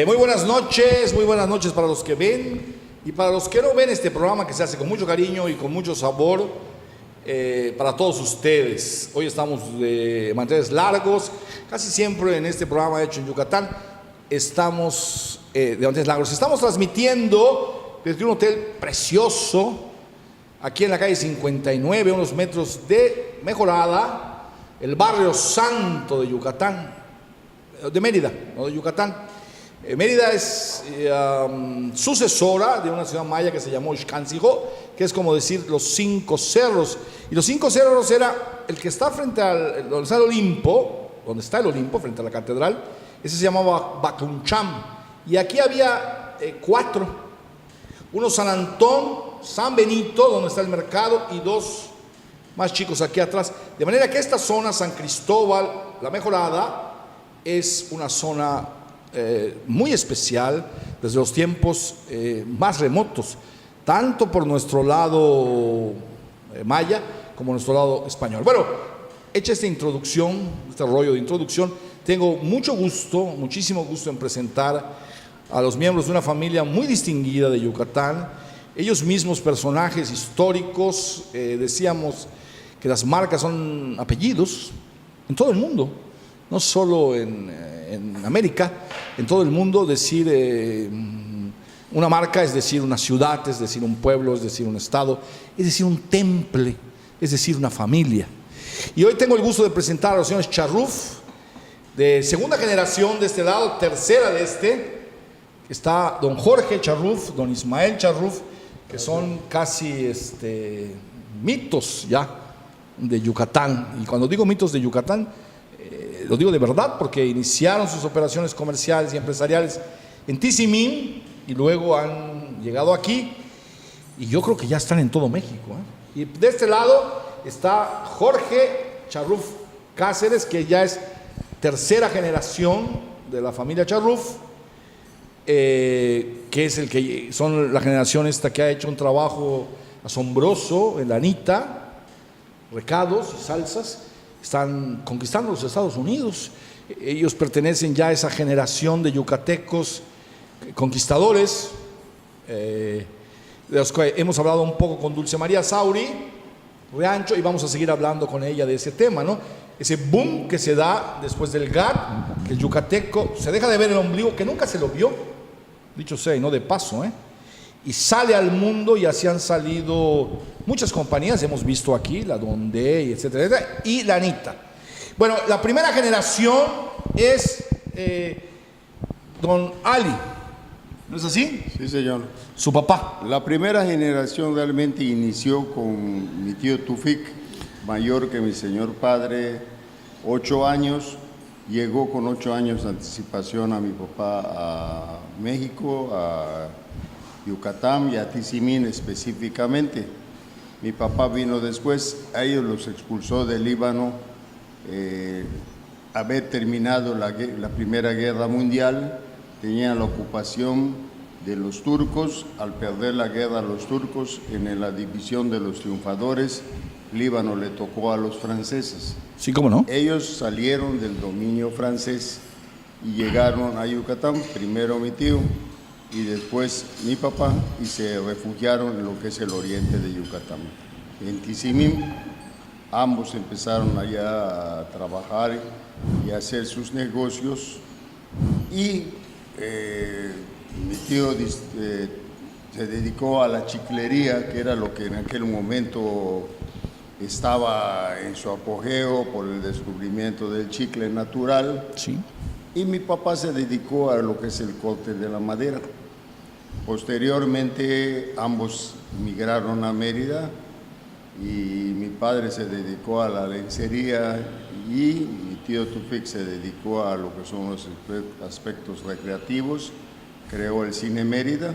Muy buenas noches para los que ven y para los que no ven este programa que se hace con mucho cariño y con mucho sabor para todos ustedes. Hoy estamos de manteles largos, casi siempre en este programa hecho en Yucatán estamos de manteles largos. Estamos transmitiendo desde un hotel precioso aquí en la calle 59, unos metros de Mejorada, el barrio Santo de Yucatán, de Mérida, no de Yucatán. Mérida es sucesora de una ciudad maya que se llamó Ixcancigó, que es como decir los 5 cerros. Y los 5 cerros era el que está frente al donde está el Olimpo, frente a la catedral. Ese se llamaba Bacuncham. Y aquí había 4. Uno San Antón, San Benito, donde está el mercado, y 2 más chicos aquí atrás. De manera que esta zona, San Cristóbal, La Mejorada, es una zona muy especial desde los tiempos más remotos, tanto por nuestro lado maya como nuestro lado español. Bueno, hecha esta introducción, este rollo de introducción, tengo muchísimo gusto en presentar a los miembros de una familia muy distinguida de Yucatán, ellos mismos personajes históricos. Decíamos que las marcas son apellidos en todo el mundo, no solo en América, en todo el mundo. Decir una marca es decir una ciudad, es decir un pueblo, es decir un estado, es decir un temple, es decir una familia. Y hoy tengo el gusto de presentar a los señores Charruf, de segunda generación de este lado, tercera de este. Está don Jorge Charruf, don Ismael Charruf, que son casi mitos ya de Yucatán. Y cuando digo mitos de Yucatán, lo digo de verdad, porque iniciaron sus operaciones comerciales y empresariales en Tizimín y luego han llegado aquí, y yo creo que ya están en todo México, Y de este lado está Jorge Charruf Cáceres, que ya es tercera generación de la familia Charruf, que es son la generación esta que ha hecho un trabajo asombroso en la anita, recados y salsas. Están conquistando los Estados Unidos. Ellos pertenecen ya a esa generación de yucatecos conquistadores, de los que hemos hablado un poco con Dulce María Sauri Riancho, y vamos a seguir hablando con ella de ese tema, ¿no? Ese boom que se da después del GATT, que el yucateco se deja de ver el ombligo, que nunca se lo vio, dicho sea y no de paso, y sale al mundo, y así han salido muchas compañías, hemos visto aquí, la Donde, etcétera, etcétera, y la Anita. Bueno, la primera generación es don Ali, ¿no es así? Sí, señor. Su papá. La primera generación realmente inició con mi tío Tufik, mayor que mi señor padre, 8 años. Llegó con 8 años de anticipación a mi papá a México, a Yucatán y a Tizimín específicamente. Mi papá vino después, a ellos los expulsó del Líbano, haber terminado la Primera Guerra Mundial. Tenían la ocupación de los turcos. Al perder la guerra a los turcos, en la división de los triunfadores, Líbano le tocó a los franceses. Sí, ¿cómo no? Ellos salieron del dominio francés y llegaron a Yucatán, primero mi tío y después mi papá, y se refugiaron en lo que es el oriente de Yucatán. En Tizimín, ambos empezaron allá a trabajar y a hacer sus negocios, y mi tío se dedicó a la chiclería, que era lo que en aquel momento estaba en su apogeo por el descubrimiento del chicle natural. Sí. Y mi papá se dedicó a lo que es el corte de la madera. Posteriormente ambos migraron a Mérida, y mi padre se dedicó a la lencería y mi tío Tufik se dedicó a lo que son los aspectos recreativos. Creó el Cine Mérida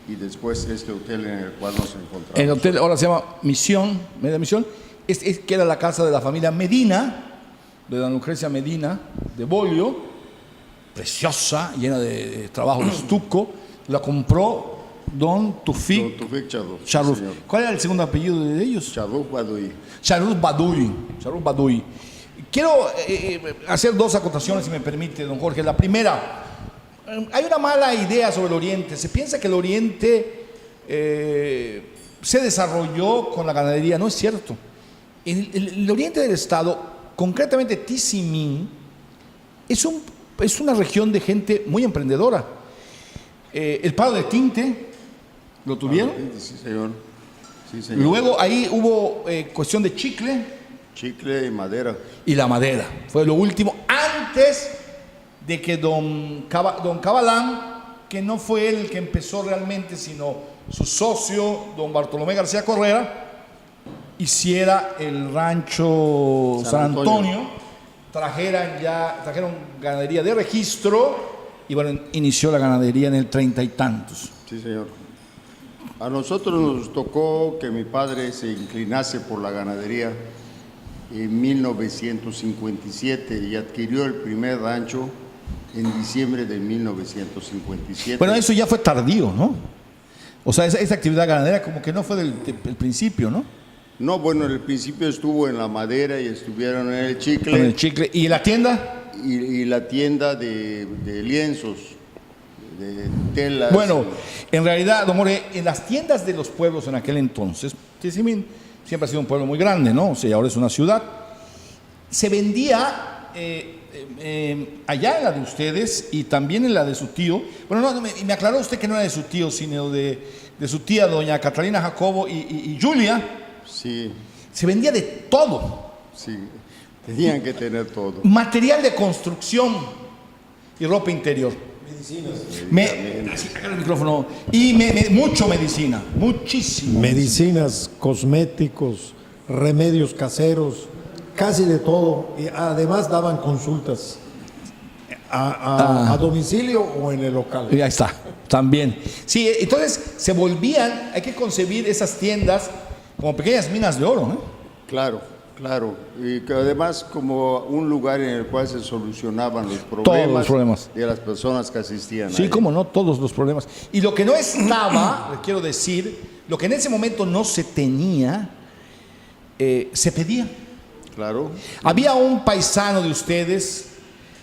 y después este hotel en el cual nos encontramos. El hotel ahora se llama Misión, Mérida Misión, que era la casa de la familia Medina, de doña Lucrecia Medina, de Bolio, preciosa, llena de trabajo de estuco. La compró don Tufik Charruf. Sí, ¿cuál era el segundo apellido de ellos? Charruf Baduy. Charruf Baduy. Quiero hacer 2 acotaciones, si me permite, don Jorge. La primera, Hay una mala idea sobre el Oriente. Se piensa que el Oriente se desarrolló con la ganadería. No es cierto. En el oriente del estado, concretamente Tizimín, es una región de gente muy emprendedora. El palo de tinte, ¿lo tuvieron? Sí, señor. Sí, señor. Luego ahí hubo cuestión de chicle. Chicle y madera. Y la madera. Fue lo último, antes de que don Cabalán, que no fue él el que empezó realmente, sino su socio, don Bartolomé García Correa, hiciera el rancho San Antonio, trajeron ganadería de registro y bueno, inició la ganadería en el 30 y tantos. Sí, señor. A nosotros nos tocó que mi padre se inclinase por la ganadería en 1957 y adquirió el primer rancho en diciembre de 1957. Bueno, eso ya fue tardío, ¿no? O sea, esa actividad ganadera como que no fue del principio, ¿no? No, bueno, el principio estuvo en la madera y estuvieron en el chicle. En el chicle. ¿Y la tienda? Y la tienda de lienzos, de telas. Bueno, en realidad, don More, en las tiendas de los pueblos en aquel entonces, Tizimín siempre ha sido un pueblo muy grande, ¿no? O sea, ahora es una ciudad. Se vendía allá en la de ustedes y también en la de su tío. Bueno, no, me aclaró usted que no era de su tío, sino de su tía, doña Catalina Jacobo y Julia. Sí. Se vendía de todo. Sí, tenían que tener todo. Material de construcción y ropa interior. Medicinas. El micrófono. Y mucho medicina, muchísimo. Medicinas, cosméticos, remedios caseros, casi de todo. Y además daban consultas a domicilio o en el local. Y ahí está, también. Sí, entonces se volvían, hay que concebir esas tiendas como pequeñas minas de oro, ¿no? Claro, claro. Y que además como un lugar en el cual se solucionaban los Todos los problemas de las personas que asistían. Sí, ahí. como no, todos los problemas. Y lo que no estaba, le quiero decir, lo que en ese momento no se tenía, se pedía. Claro. Había un paisano de ustedes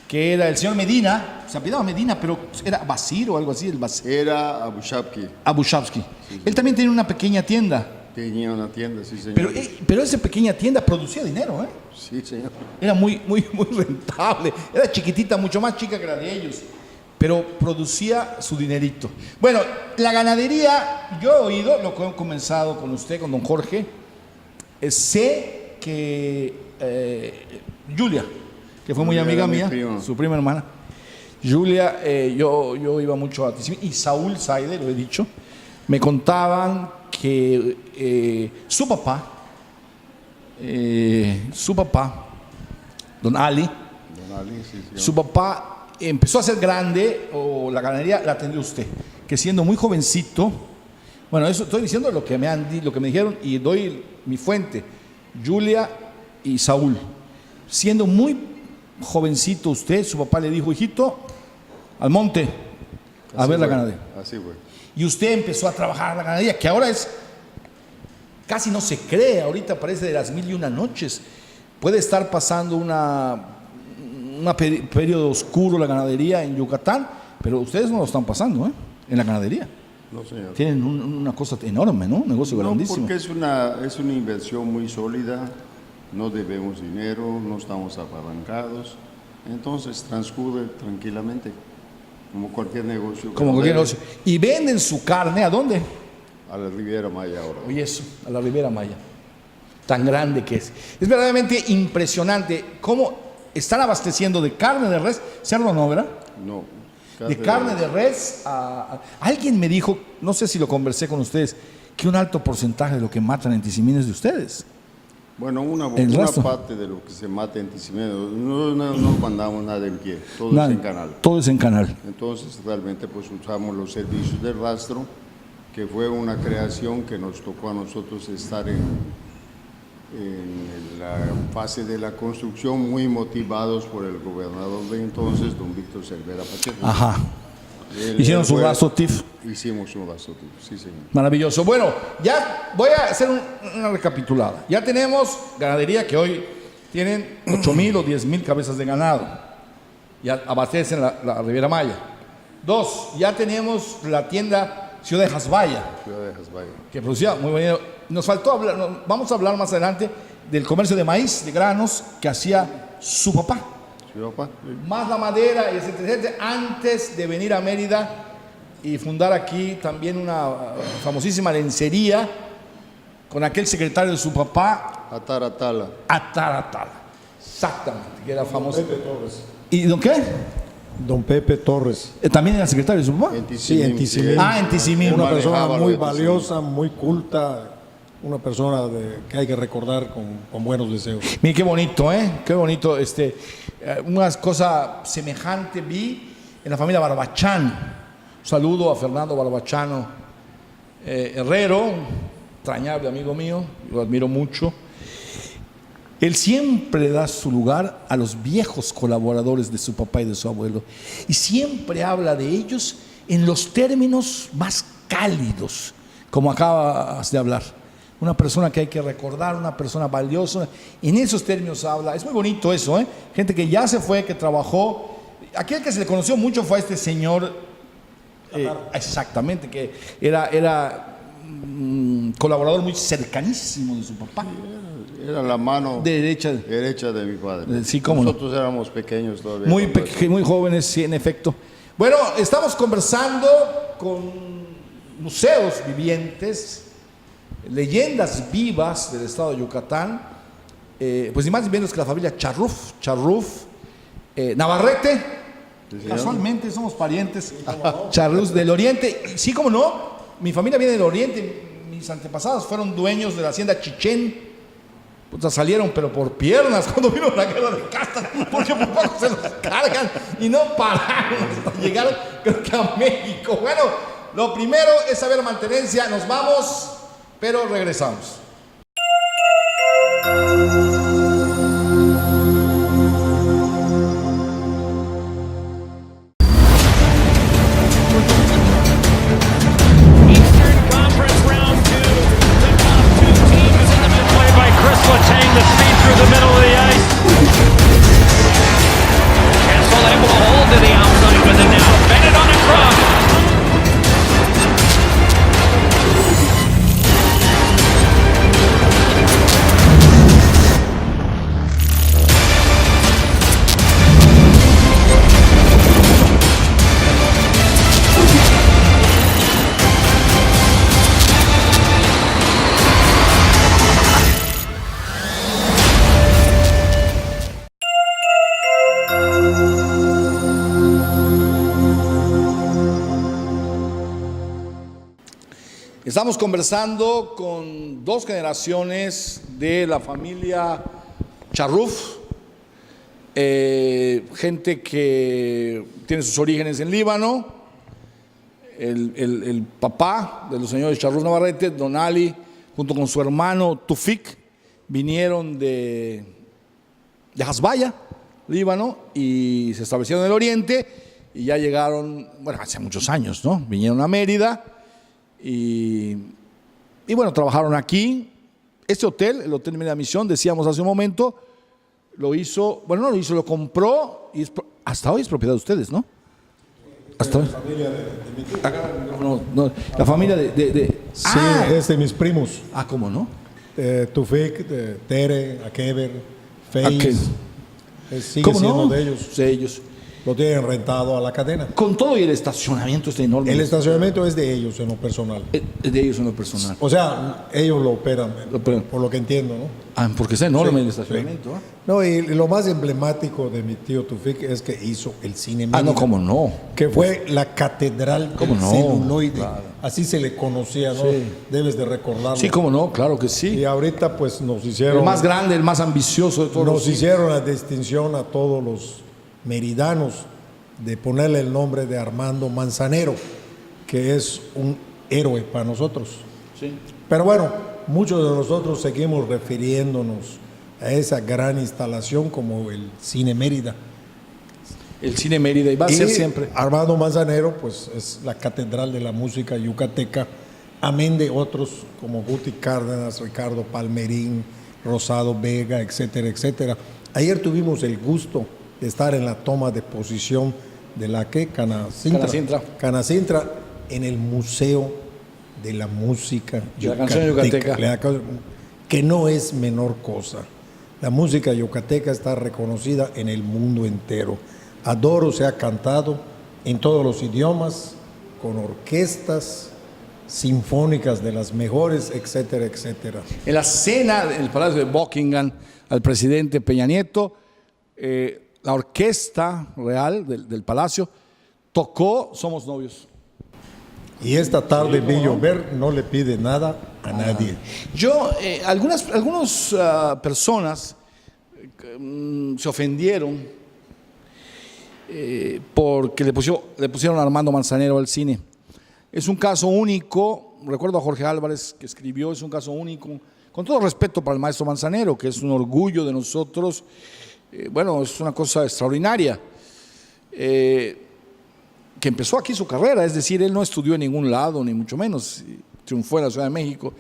que era el señor Medina, se apellidaba Medina, pero era Basir o algo así, Era Abushabki. Abushavsky. Él también tenía una pequeña tienda. Tenía una tienda, sí, señor. Pero esa pequeña tienda producía dinero, ¿eh? Sí, señor. Era muy rentable. Era chiquitita, mucho más chica que la de ellos. Pero producía su dinerito. Bueno, la ganadería, yo he oído, lo que he comenzado con usted, con don Jorge, sé que Julia, que fue muy amiga mía, su prima hermana, Julia, yo iba mucho a Tizimín, y Saúl Saide, lo he dicho, me contaban que su papá, don Ali, Sí, su papá empezó a ser grande, o la ganadería la atendió usted, que siendo muy jovencito, bueno, eso estoy diciendo lo que me dijeron y doy mi fuente, Julia y Saúl, siendo muy jovencito usted, su papá le dijo, hijito, al monte, a ver la ganadería. Así fue. Y usted empezó a trabajar la ganadería, que ahora es, casi no se cree, ahorita parece de las 1001 noches. Puede estar pasando un periodo oscuro la ganadería en Yucatán, pero ustedes no lo están pasando, ¿eh? En la ganadería. No, señor. Tienen una cosa enorme, ¿no? Un negocio grandísimo. Porque es una inversión muy sólida, no debemos dinero, no estamos apalancados, entonces transcurre tranquilamente, como cualquier negocio. Como cualquier negocio. Y venden su carne, ¿a dónde? A la Riviera Maya ahora. Oye, eso, a la Riviera Maya. Tan grande que es. Es verdaderamente impresionante cómo están abasteciendo de carne de res, cerdo no, ¿verdad? No. De carne de res alguien me dijo, no sé si lo conversé con ustedes, que un alto porcentaje de lo que matan en Tizimín es de ustedes. Bueno, una parte de lo que se mata en Tizimín, no mandamos nada en pie, todo es en canal. Todo es en canal. Entonces realmente pues usamos los servicios de rastro, que fue una creación que nos tocó a nosotros estar en la fase de la construcción, muy motivados por el gobernador de entonces, don Víctor Cervera Pacheco. Ajá. ¿Hicieron su rastro TIF? Hicimos un rastro TIF, sí, señor. Maravilloso. Bueno, ya voy a hacer una recapitulada. Ya tenemos ganadería que hoy tienen 8,000 o 10,000 cabezas de ganado. Ya abastecen la Riviera Maya. 2, ya tenemos la tienda Ciudad de Hasbaya, que producía muy bonito. Nos faltó hablar, vamos a hablar más adelante del comercio de maíz, de granos, que hacía su papá. Más la madera, etcétera, antes de venir a Mérida y fundar aquí también una famosísima lencería con aquel secretario de su papá, Ataratala. Exactamente, que era famoso. Pepe Torres. ¿Y don qué? Don Pepe Torres. ¿También era secretario de su papá? Sí, en Tizimín. En Tizimín. Una persona manejaba lo muy de Tizimín. valiosa, muy culta, una persona que hay que recordar con buenos deseos. Mire qué bonito, qué bonito. Una cosa semejante vi en la familia Barbachán. Un saludo a Fernando Barbachano Herrero, entrañable amigo mío, lo admiro mucho. Él siempre da su lugar a los viejos colaboradores de su papá y de su abuelo, y siempre habla de ellos en los términos más cálidos, como acabas de hablar. Una persona que hay que recordar, una persona valiosa, en esos términos habla. Es muy bonito eso, gente que ya se fue, que trabajó. Aquel que se le conoció mucho fue a este señor, exactamente, que era colaborador muy cercanísimo de su papá. Era la mano Derecha de mi padre. Sí, cómo no. Nosotros éramos pequeños todavía. Muy jóvenes, sí, en efecto. Bueno, estamos conversando con museos vivientes, leyendas vivas del estado de Yucatán, pues ni más ni menos que la familia Charruf, Navarrete. Sí, Casualmente somos parientes. Charruf del Oriente. Sí, cómo no. Mi familia viene del Oriente. Mis antepasados fueron dueños de la hacienda Chichén. Puta, salieron pero por piernas cuando vino la guerra de castas, porque por poco se los cargan y no pararon hasta llegar, creo que a México. Bueno, lo primero es saber mantenencia. Nos vamos, pero regresamos. The speed through the middle of the ice. Kessel able to hold to the outside with it now. Bennett on the cross. Estamos conversando con dos generaciones de la familia Charruf, gente que tiene sus orígenes en Líbano. El papá de los señores Charruf Navarrete, Don Ali, junto con su hermano Tufik, vinieron de Hasbaya, Líbano, y se establecieron en el Oriente, y ya llegaron, bueno, hace muchos años, ¿no? Vinieron a Mérida. Y bueno, trabajaron aquí. Este hotel, el Hotel Mérida Misión, decíamos hace un momento, lo hizo, bueno, no lo hizo, lo compró y hasta hoy es propiedad de ustedes, ¿no? Hasta hoy. La familia de mi tío. No, la familia de Sí, es de mis primos. ¿cómo no? Tufik, Tere, Akeber, Aquel. Feis. Sigue ¿Cómo siendo no? de ellos. Sí, ellos. Lo tienen rentado a la cadena. Con todo y el estacionamiento este enorme. El estacionamiento es de ellos en lo personal. De ellos en lo personal. O sea, ellos lo operan, Lo operan. por lo que entiendo, ¿no? Porque es enorme Sí, el estacionamiento. sí. No, y lo más emblemático de mi tío Tufik es que hizo el cine Mérida, No, cómo no. que fue la catedral ¿Cómo del no? celuloide. Claro. Así se le conocía, ¿no? Sí. Debes de recordarlo. Sí, cómo no, claro que Y sí. ahorita pues nos hicieron... El más grande, el más ambicioso de todos Nos los hicieron la distinción a todos los meridanos de ponerle el nombre de Armando Manzanero, que es un héroe para nosotros. Sí. Pero bueno, muchos de nosotros seguimos refiriéndonos a esa gran instalación como el Cine Mérida. El Cine Mérida, y va a ser siempre. Armando Manzanero, pues es la catedral de la música yucateca, amén de otros como Guti Cárdenas, Ricardo Palmerín, Rosado Vega, etcétera, etcétera. Ayer tuvimos el gusto de estar en la toma de posición ¿De la qué? Canacintra. Canacintra. Canacintra, en el Museo de la Música De la canción yucateca. Que no es menor cosa. La música yucateca está reconocida en el mundo entero. Adoro se ha cantado en todos los idiomas, con orquestas sinfónicas de las mejores, etcétera, etcétera. En la cena del Palacio de Buckingham al presidente Peña Nieto, la orquesta real del Palacio tocó Somos Novios. Y esta tarde Villover no le pide nada a nadie. Yo, algunas personas se ofendieron porque le pusieron a Armando Manzanero al cine. Es un caso único, recuerdo a Jorge Álvarez que escribió, es un caso único, con todo respeto para el maestro Manzanero, que es un orgullo de nosotros, bueno, es una cosa extraordinaria, que empezó aquí su carrera, es decir, él no estudió en ningún lado, ni mucho menos, triunfó en la Ciudad de México,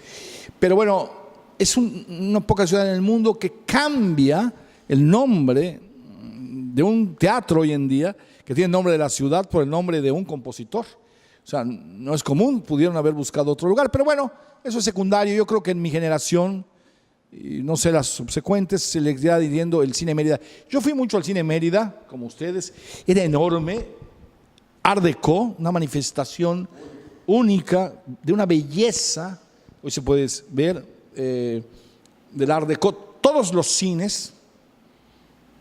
pero bueno, es una poca ciudad en el mundo que cambia el nombre de un teatro hoy en día, que tiene el nombre de la ciudad por el nombre de un compositor. O sea, no es común, pudieron haber buscado otro lugar, pero bueno, eso es secundario. Yo creo que en mi generación, y no sé las subsecuentes, se le irá diciendo el Cine Mérida. Yo fui mucho al Cine Mérida, como ustedes, era enorme, Art Deco, una manifestación única, de una belleza, hoy se puede ver, del Art Deco. Todos los cines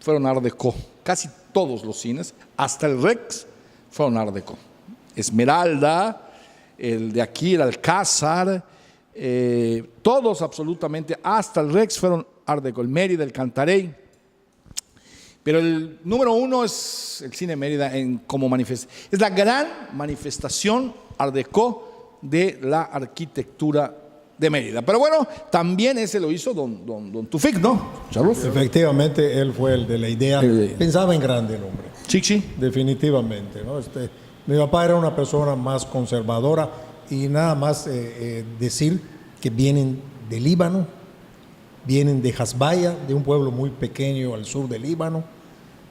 fueron Art Deco, casi todos los cines, hasta el Rex fueron Art Deco. Esmeralda, el de aquí, el Alcázar, todos absolutamente, hasta el Rex fueron Art Deco, el Mérida, el Cantarey. Pero el número uno es el Cine Mérida como manifestación. Es la gran manifestación Art Deco de la arquitectura de Mérida. Pero bueno, también ese lo hizo don Tufik, ¿no, Charlos? Efectivamente, él fue el de la idea. Pensaba en grande el hombre. Sí. Definitivamente, ¿no? Mi papá era una persona más conservadora y nada más decir que vienen del Líbano, vienen de Hasbaya, de un pueblo muy pequeño al sur del Líbano,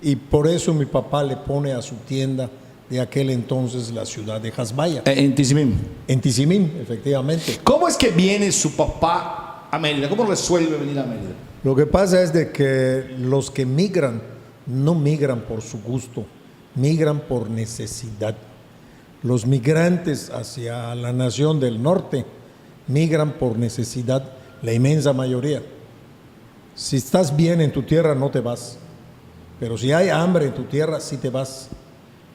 y por eso mi papá le pone a su tienda de aquel entonces la ciudad de Hasbaya. En Tizimín. En Tizimín, efectivamente. ¿Cómo es que viene su papá a Mérida? ¿Cómo resuelve venir a Mérida? Lo que pasa es de que los que migran no migran por su gusto, migran por necesidad. Los migrantes hacia la nación del norte migran por necesidad, la inmensa mayoría. Si estás bien en tu tierra no te vas, pero si hay hambre en tu tierra sí te vas,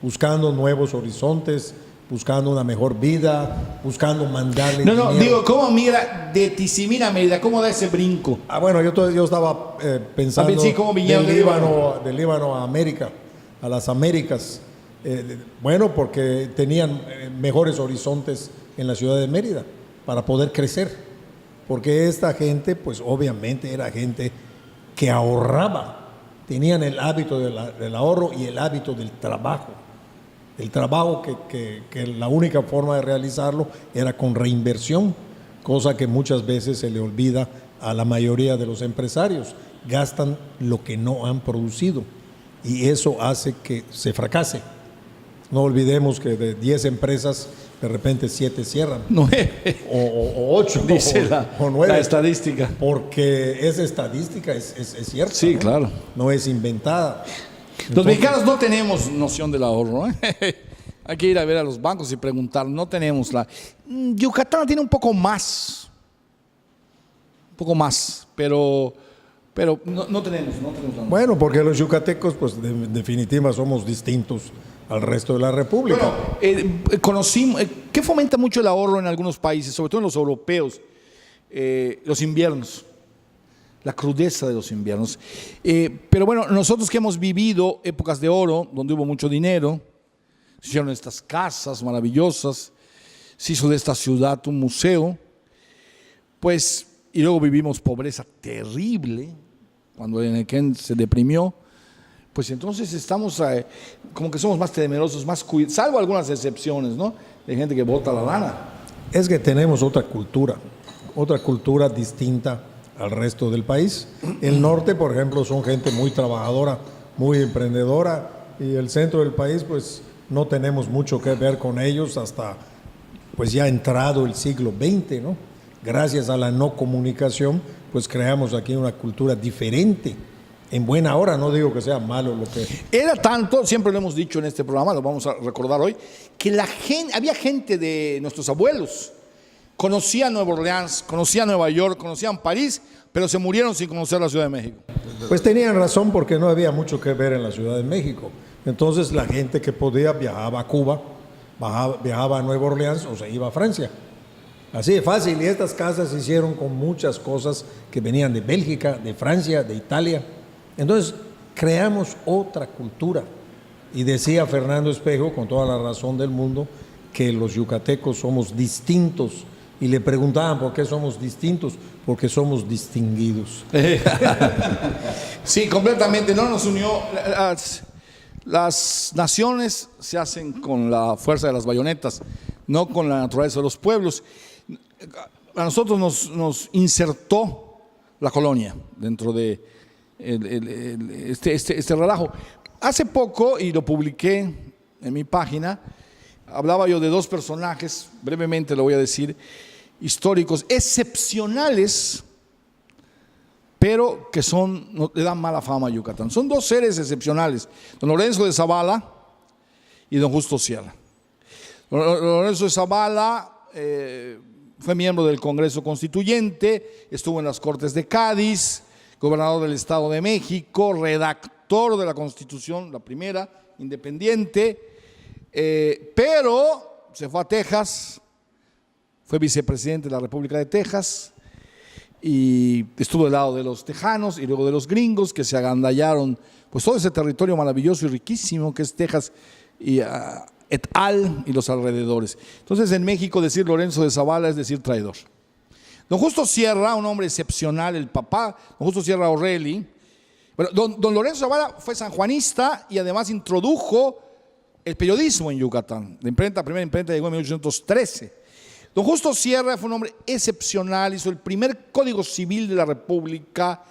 buscando nuevos horizontes, buscando una mejor vida, buscando mandarle dinero. Digo, ¿cómo migra de Tizimín a Mérida? ¿Cómo da ese brinco? Bueno, yo estaba pensando sí, ¿cómo vinieron del Líbano a América, a las Américas. Bueno, porque tenían mejores horizontes en la ciudad de Mérida para poder crecer. Porque esta gente, pues obviamente era gente que ahorraba. Tenían el hábito del ahorro y el hábito del trabajo. El trabajo que la única forma de realizarlo era con reinversión, cosa que muchas veces se le olvida a la mayoría de los empresarios. Gastan lo que no han producido y eso hace que se fracase. No olvidemos que de 10 empresas, de repente 7 cierran. 9. O 8. Dice o 9. La estadística. Porque esa estadística es cierta. Sí, ¿no? Claro. No es inventada. Los mexicanos no tenemos noción del ahorro, ¿eh? Hay que ir a ver a los bancos y preguntar. No tenemos la... Yucatán tiene un poco más. Pero no tenemos la... Bueno, porque los yucatecos, pues en definitiva, somos distintos al resto de la República. Bueno, conocimos, ¿qué fomenta mucho el ahorro en algunos países, sobre todo en los europeos? Los inviernos, la crudeza de los inviernos. Pero bueno, nosotros que hemos vivido épocas de oro, donde hubo mucho dinero, se hicieron estas casas maravillosas, se hizo de esta ciudad un museo, pues, y luego vivimos pobreza terrible, cuando el Enequén se deprimió, pues entonces estamos como que somos más temerosos, más cuidadosos, salvo algunas excepciones, ¿no? De gente que bota la lana. Es que tenemos otra cultura distinta al resto del país. El norte, por ejemplo, son gente muy trabajadora, muy emprendedora y el centro del país, pues no tenemos mucho que ver con ellos hasta pues ya entrado el siglo XX, ¿no? Gracias a la no comunicación, pues creamos aquí una cultura diferente. En buena hora, no digo que sea malo lo que... Era tanto, siempre lo hemos dicho en este programa, lo vamos a recordar hoy, que había gente de nuestros abuelos, conocía Nueva Orleans, conocía Nueva York, conocían París, pero se murieron sin conocer la Ciudad de México. Pues tenían razón porque no había mucho que ver en la Ciudad de México. Entonces la gente que podía viajaba a Cuba, viajaba a Nueva Orleans o se iba a Francia. Así de fácil, y estas casas se hicieron con muchas cosas que venían de Bélgica, de Francia, de Italia. Entonces creamos otra cultura. Y decía Fernando Espejo, con toda la razón del mundo, que los yucatecos somos distintos. Y le preguntaban por qué somos distintos, porque somos distinguidos. Sí, completamente, no nos unió. Las naciones se hacen con la fuerza de las bayonetas, no con la naturaleza de los pueblos. A nosotros nos insertó la colonia dentro de este relajo. Hace poco, y lo publiqué en mi página, hablaba yo de dos personajes, brevemente lo voy a decir, históricos, excepcionales, pero que le dan mala fama a Yucatán. Son dos seres excepcionales, don Lorenzo de Zavala y don Justo Sierra. Don Lorenzo de Zavala fue miembro del Congreso Constituyente, estuvo en las Cortes de Cádiz, gobernador del Estado de México, redactor de la Constitución, la primera, independiente, pero se fue a Texas, fue vicepresidente de la República de Texas y estuvo del lado de los tejanos y luego de los gringos que se agandallaron pues todo ese territorio maravilloso y riquísimo que es Texas y et al y los alrededores. Entonces en México decir Lorenzo de Zavala es decir traidor. Don Justo Sierra, un hombre excepcional, el papá, don Justo Sierra Orrelli. Bueno, don Lorenzo Zavala fue sanjuanista y además introdujo el periodismo en Yucatán. La primera imprenta llegó en 1813. Don Justo Sierra fue un hombre excepcional, hizo el primer Código Civil de la República,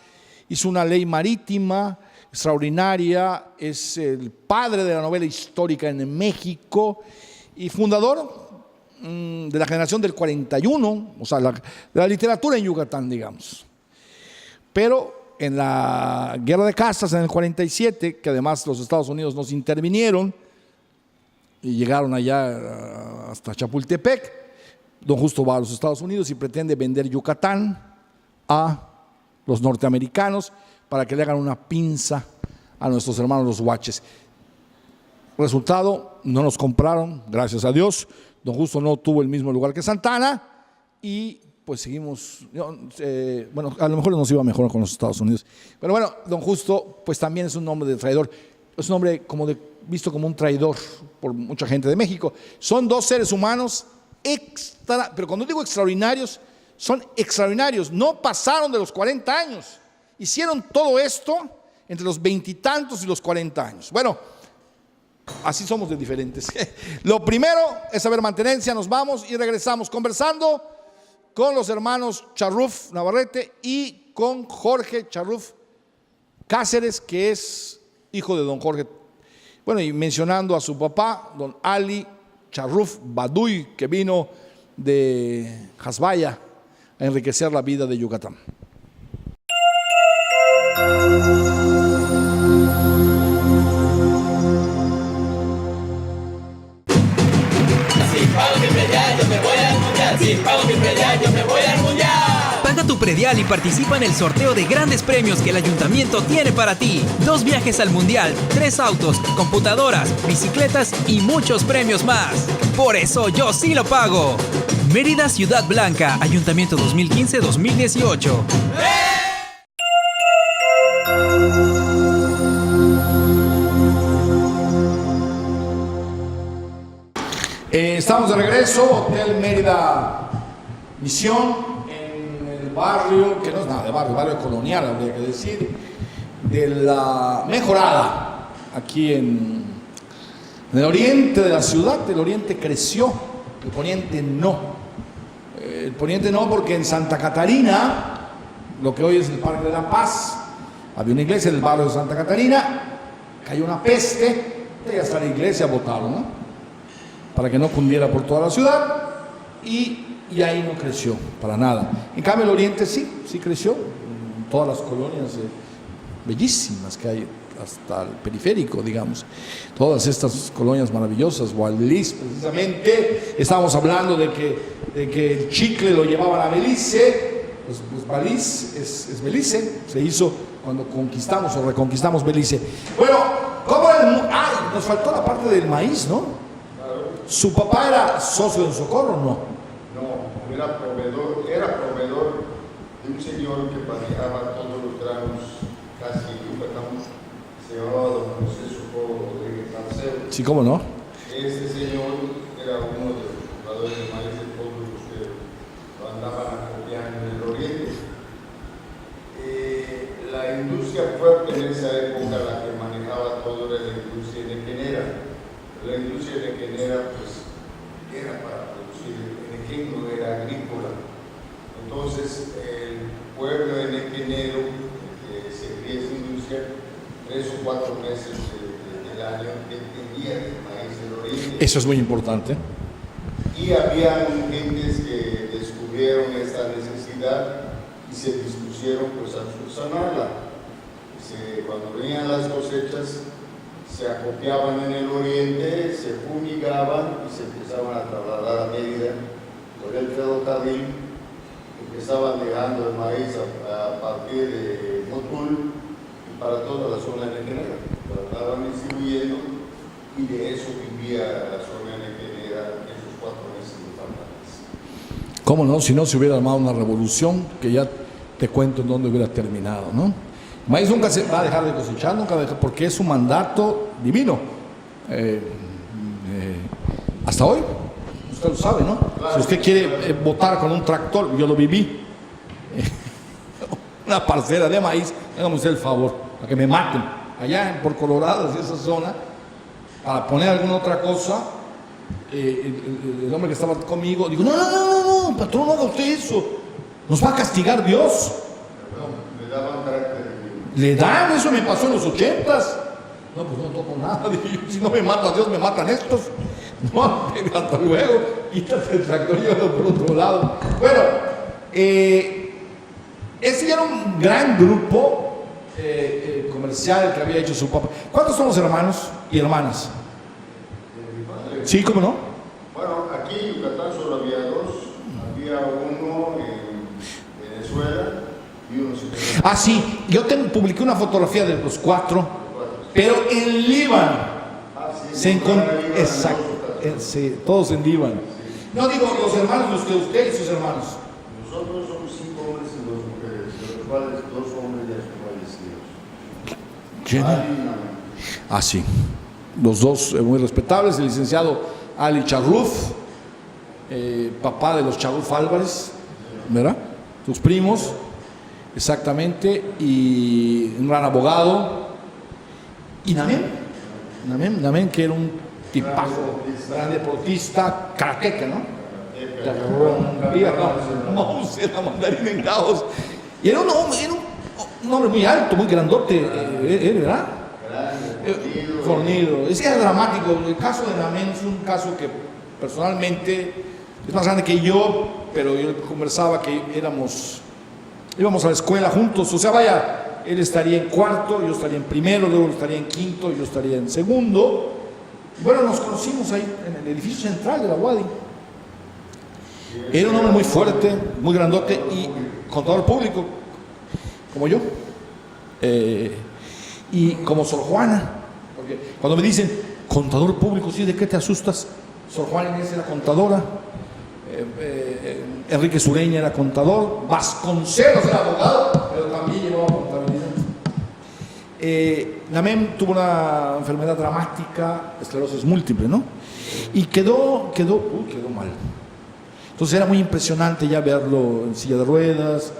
hizo una ley marítima extraordinaria, es el padre de la novela histórica en México y fundador de la generación del 41, o sea, de la literatura en Yucatán, digamos. Pero en la Guerra de Castas en el 47, que además los Estados Unidos nos intervinieron y llegaron allá hasta Chapultepec, don Justo va a los Estados Unidos y pretende vender Yucatán a los norteamericanos para que le hagan una pinza a nuestros hermanos los huaches. Resultado, no nos compraron, gracias a Dios. Don Justo no tuvo el mismo lugar que Santana y pues seguimos, bueno, a lo mejor nos iba mejor con los Estados Unidos. Pero bueno, don Justo pues también es un hombre de traidor, es un hombre visto como un traidor por mucha gente de México. Son dos seres humanos pero cuando digo extraordinarios, son extraordinarios, no pasaron de los 40 años, hicieron todo esto entre los 20 y tantos y los 40 años. Bueno, así somos de diferentes. Lo primero es saber mantenencia, nos vamos y regresamos conversando con los hermanos Charruf Navarrete y con Jorge Charruf Cáceres, que es hijo de don Jorge. Bueno, y mencionando a su papá, don Ali Charruf Baduy, que vino de Hasbaya a enriquecer la vida de Yucatán. Paga tu predial y participa en el sorteo de grandes premios que el ayuntamiento tiene para ti. 2 viajes al mundial, 3 autos, computadoras, bicicletas y muchos premios más. Por eso yo sí lo pago. Mérida Ciudad Blanca, Ayuntamiento 2015-2018. Estamos de regreso, Hotel Mérida Misión, en el barrio, que no es nada de barrio colonial, habría que decir, de la Mejorada, aquí en el oriente de la ciudad. El oriente creció, el poniente no. El poniente no, porque en Santa Catarina, lo que hoy es el Parque de la Paz, había una iglesia en el barrio de Santa Catarina, cayó una peste, y hasta la iglesia votaron, ¿no? Para que no cundiera por toda la ciudad, y ahí no creció, para nada. En cambio el Oriente sí creció, en todas las colonias bellísimas que hay, hasta el periférico, digamos, todas estas colonias maravillosas. Guadalís, precisamente, estábamos hablando de que el chicle lo llevaban a Belice, pues Belice es Belice, se hizo cuando conquistamos o reconquistamos Belice. Bueno, ¿cómo nos faltó la parte del maíz, ¿no? ¿Su papá era socio del Socorro o no? No, era proveedor de un señor que manejaba todos los granos casi en Yucatán. Se llamaba don José Socorro Rodríguez Lancero. Sí, ¿cómo no? Este señor era uno de los compradores de maíz de todos los que lo andaban acopiando en el Oriente. La industria fuerte en esa época, la que manejaba todo, era la industria enequenera. La industria enequenera, pues, era para producir enequén, no era agrícola. Entonces, el pueblo enequenero, que se cría esa industria, 3 o 4 meses del año dependía del maíz del Oriente. Eso es muy importante. Y había gentes que descubrieron esta necesidad y se dispusieron pues a subsanarla. Cuando venían las cosechas, se acopiaban en el Oriente, se fumigaban y se empezaban a trasladar a Mérida por el ferrocarril. Empezaban dejando el maíz a partir de Motul para toda la zona enequenera, lo estaban distribuyendo y de eso vivía la zona enequenera esos 4 meses de faltantes. ¿Cómo no? Si no se hubiera armado una revolución, que ya te cuento en dónde hubiera terminado, ¿no? El maíz nunca se va a dejar de cosechar, nunca va a dejar, porque es un mandato divino. Hasta hoy, usted lo sabe, ¿no? Claro. Si usted quiere votar con un tractor, yo lo viví, una parcela de maíz, hágame usted el favor, para que me maten, allá por Colorado, esa zona, para poner alguna otra cosa. El hombre que estaba conmigo dijo, no, patrón, no haga usted eso, nos va a castigar Dios. Le daban carácter. Le dan, eso me pasó en los 80s. No, pues no toco nada, si no me mata Dios, me matan estos. No, hasta luego, quítate el tractor y llévalo por otro lado. Bueno, ese ya era un gran grupo comercial que había hecho su papá. ¿Cuántos son los hermanos y hermanas? Sí, ¿cómo no? Bueno, aquí en Yucatán solo había 2. Había uno en Venezuela y uno en... Ah, sí, yo publiqué una fotografía de los 4, pero en Líbano. Se encontró, exacto, sí, todos en Líbano. No digo los hermanos de usted y sus hermanos. Nosotros somos 5 hombres y 2 mujeres, de los cuales 2 hombres ya son fallecidos. ¿Quién? Ali y Namén. Ah, sí. Los dos muy respetables, el licenciado Ali Charruf, papá de los Charruf Álvarez, ¿verdad? Sus primos, exactamente, y un gran abogado. Y Namén, que era un tipazo, gran deportista, karateca, ¿no? Era mandarín en caos. Y era un hombre muy alto, muy grandote, ¿verdad? Fornido. Era dramático. El caso de Namén es un caso que personalmente es más grande que yo, pero yo conversaba que íbamos a la escuela juntos. O sea, vaya, él estaría en 4, yo estaría en primero, luego estaría en 5, yo estaría en segundo. Bueno, nos conocimos ahí en el edificio central de la UADY. Era un hombre muy fuerte, muy grandote y contador público, como yo. Y como Sor Juana, porque cuando me dicen contador público, ¿sí? ¿De qué te asustas? Sor Juana Inés era contadora, Enrique Sureña era contador, Vasconcelos era abogado, pero también llevaba contabilidad. Namén tuvo una enfermedad dramática, esclerosis múltiple, ¿no? Y quedó mal. Entonces era muy impresionante ya verlo en silla de ruedas,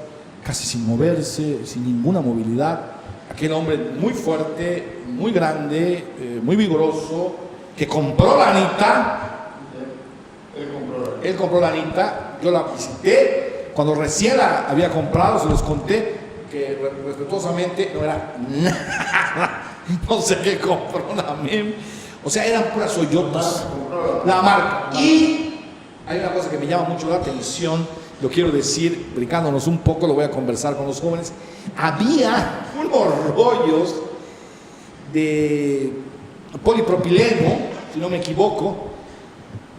casi sin moverse, sin ninguna movilidad. Aquel hombre muy fuerte, muy grande, muy vigoroso, que compró la Anita. Él compró la Anita, yo la visité. Cuando recién la había comprado, se los conté que respetuosamente no era nada No sé qué compró también. O sea, eran puras hoyotas. La marca. Y hay una cosa que me llama mucho la atención, lo quiero decir, brincándonos un poco, lo voy a conversar con los jóvenes. Había unos rollos de polipropileno, si no me equivoco,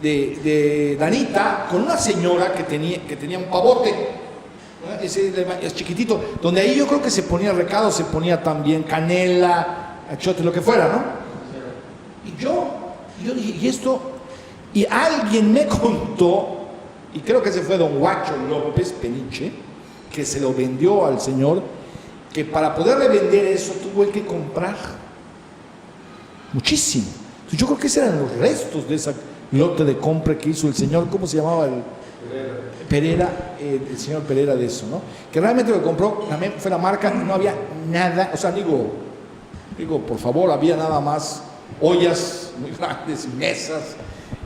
de Danita, con una señora que tenía un pavote, ¿no? Ese es chiquitito, donde ahí yo creo que se ponía recado, se ponía también canela, achote, lo que fuera, ¿no? Y yo dije, ¿y esto? Y alguien me contó, y creo que ese fue don Guacho López Peniche, que se lo vendió al señor, que para poderle vender eso tuvo que comprar muchísimo. Entonces, yo creo que esos eran los restos de esa lote de compra que hizo el señor, ¿cómo se llamaba? Pereira, el señor Pereira, de eso, ¿no? Que realmente lo que compró también fue la marca, no había nada, o sea, digo, por favor, había nada más ollas muy grandes, mesas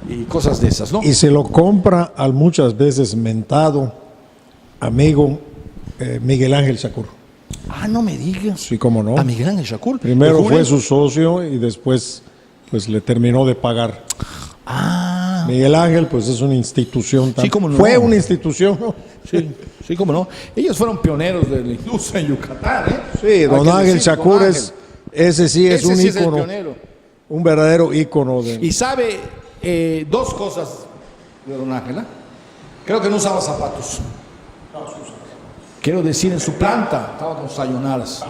y cosas de esas, ¿no? Y se lo compra al muchas veces mentado amigo Miguel Ángel Shakur. Ah, no me digas. Sí, cómo no. A Miguel Ángel Shakur. Primero fue su socio y después pues le terminó de pagar. Ah. Miguel Ángel pues es una institución. Sí, cómo no. Fue una institución, ¿no? Sí, cómo no. Ellos fueron pioneros de la industria en Yucatán, ¿eh? Sí, don Ángel Shakur ese sí es un ícono. Un verdadero ícono de... Y sabe dos cosas de don Ángel. Creo que no usaba zapatos. Quiero decir, en su planta estaba con sayonaras.